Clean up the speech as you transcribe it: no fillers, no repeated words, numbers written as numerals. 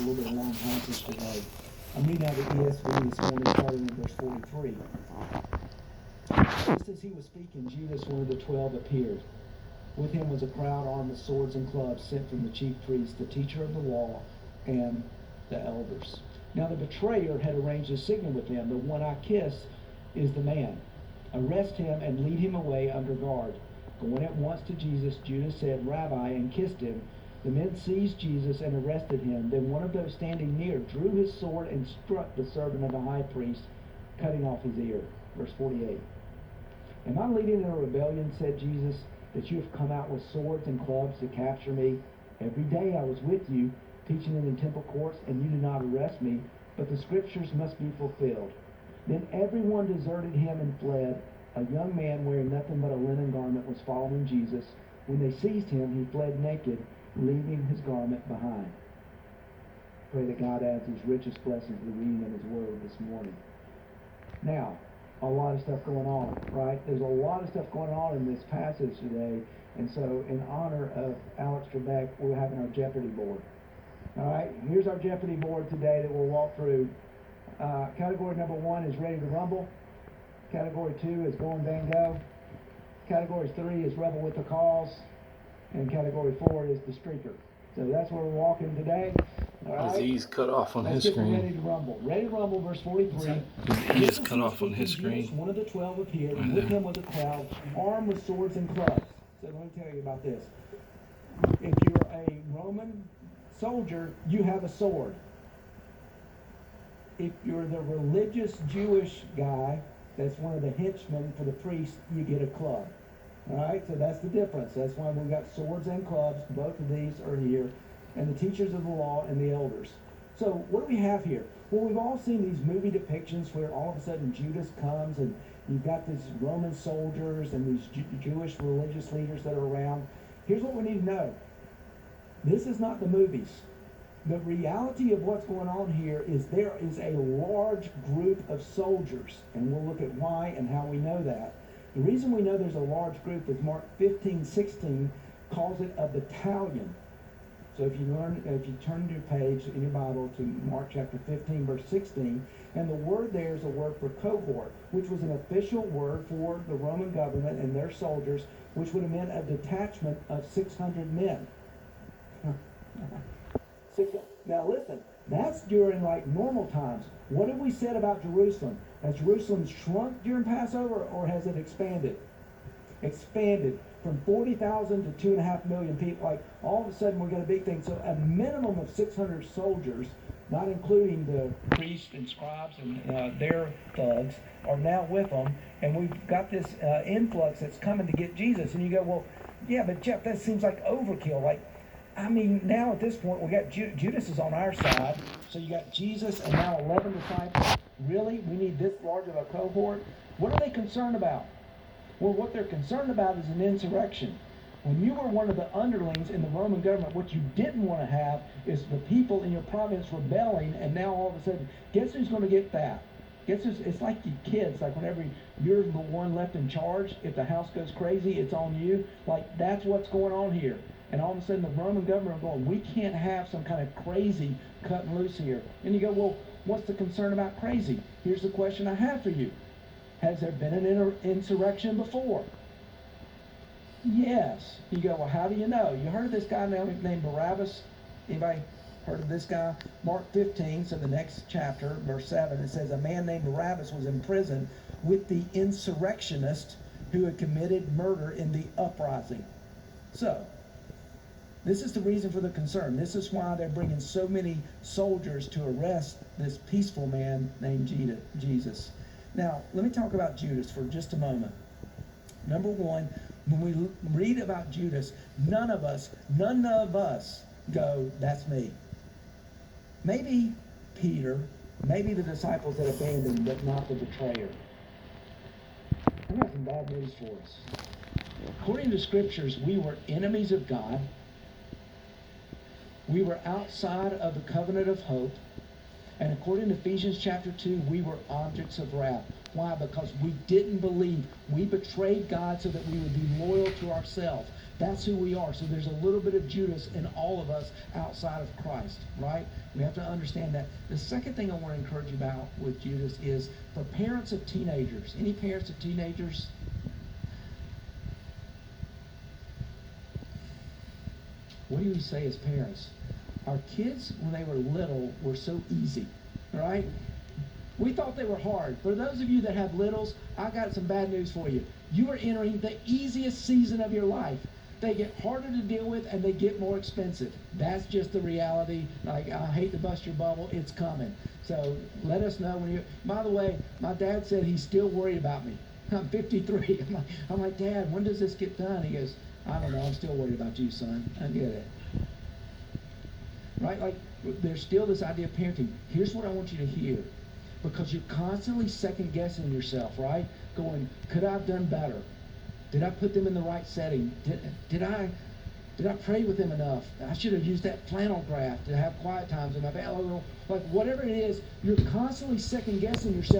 a little bit of a long passage today. I'm reading out of the ESV this morning, starting in verse 43. Just as he was speaking, Judas, one of the 12, appeared. With him was a crowd armed with swords and clubs sent from the chief priest, the teacher of the law, and the elders. Now the betrayer had arranged a signal with them. The one I kiss is the man. Arrest him and lead him away under guard. Going at once to Jesus, Judas said, Rabbi, and kissed him. The men seized Jesus and arrested him. Then one of those standing near drew his sword and struck the servant of the high priest, cutting off his ear. Verse 48. Am I leading a rebellion, said Jesus, that you have come out with swords and clubs to capture me? Every day I was with you, teaching in the temple courts, and you did not arrest me, but the scriptures must be fulfilled. Then everyone deserted him and fled. A young man wearing nothing but a linen garment was following Jesus. When they seized him, he fled naked, leaving his garment behind. Pray that God adds his richest blessings to the reading of his word this morning. Now, a lot of stuff going on, right? There's a lot of stuff going on in this passage today. And so in honor of Alex Trebek, we're having our Jeopardy board. All right, here's our Jeopardy board today that we'll walk through. Category number 1 is Ready to Rumble. Category 2 is Going Van Gogh. Category 3 is Rebel with the Cause. And category 4 is The Streaker. So that's where we're walking today. All right. His E's cut off on his Let's get screen. Ready to Rumble. Ready to Rumble, verse 43. His E is cut off on his screen. Judas, one of the 12 appeared, and with him was a crowd armed with swords and clubs. So let me tell you about this. If you're a Roman soldier, you have a sword. If you're the religious Jewish guy, that's one of the henchmen for the priest, you get a club. All right, so that's the difference. That's why we've got swords and clubs. Both of these are here. And the teachers of the law and the elders. So what do we have here? Well, we've all seen these movie depictions where all of a sudden Judas comes and you've got these Roman soldiers and these Jewish religious leaders that are around. Here's what we need to know. This is not the movies. The reality of what's going on here is there is a large group of soldiers, and we'll look at why and how we know that. The reason we know there's a large group is Mark 15:16 calls it a battalion. So if you turn your page in your Bible to Mark chapter 15, verse 16, and the word there is a word for cohort, which was an official word for the Roman government and their soldiers, which would have meant a detachment of 600 men. Now listen, that's during like normal times. What have we said about Jerusalem? Has Jerusalem shrunk during Passover, or has it expanded? Expanded from 40,000 to 2.5 million people. Like all of a sudden we're going to big thing. So a minimum of 600 soldiers, not including the priests and scribes and their thugs, are now with them. And we've got this influx that's coming to get Jesus. And you go, well, yeah, but Jeff, that seems like overkill. Like, I mean, now at this point, we got Judas is on our side. So you got Jesus and now 11 disciples. Really? We need this large of a cohort? What are they concerned about? Well, what they're concerned about is an insurrection. When you were one of the underlings in the Roman government, what you didn't want to have is the people in your province rebelling, and now all of a sudden, guess who's going to get that? Guess who's, it's like you kids, like whenever you're the one left in charge, if the house goes crazy, it's on you. Like, that's what's going on here. And all of a sudden, the Roman government are going, we can't have some kind of crazy cutting loose here. And you go, well, what's the concern about crazy? Here's the question I have for you. Has there been an insurrection before? Yes. You go, well, how do you know? You heard of this guy named Barabbas? Anybody heard of this guy? Mark 15, so the next chapter, verse 7, it says, a man named Barabbas was in prison with the insurrectionists who had committed murder in the uprising. So, this is the reason for the concern. This is why they're bringing so many soldiers to arrest this peaceful man named Jesus. Now, let me talk about Judas for just a moment. Number one, when we read about Judas, none of us go, that's me. Maybe Peter, maybe the disciples that abandoned, but not the betrayer. I've got some bad news for us. According to scriptures, we were enemies of God. We were outside of the covenant of hope. And according to Ephesians chapter 2, we were objects of wrath. Why? Because we didn't believe. We betrayed God so that we would be loyal to ourselves. That's who we are. So there's a little bit of Judas in all of us outside of Christ, right? We have to understand that. The second thing I want to encourage you about with Judas is for parents of teenagers. Any parents of teenagers? What do you say as parents? Our kids, when they were little, were so easy, right? We thought they were hard. For those of you that have littles, I got some bad news for you. You are entering the easiest season of your life. They get harder to deal with and they get more expensive. That's just the reality. Like, I hate to bust your bubble, it's coming. So let us know when you. By the way, my dad said he's still worried about me. I'm 53. I'm like, Dad, when does this get done? He goes, I don't know. I'm still worried about you, son. I get it. Right? Like, there's still this idea of parenting. Here's what I want you to hear. Because you're constantly second guessing yourself, right? Going, could I have done better? Did I put them in the right setting? Did I pray with them enough? I should have used that flannel graph to have quiet times in my family. Like, whatever it is, you're constantly second guessing yourself.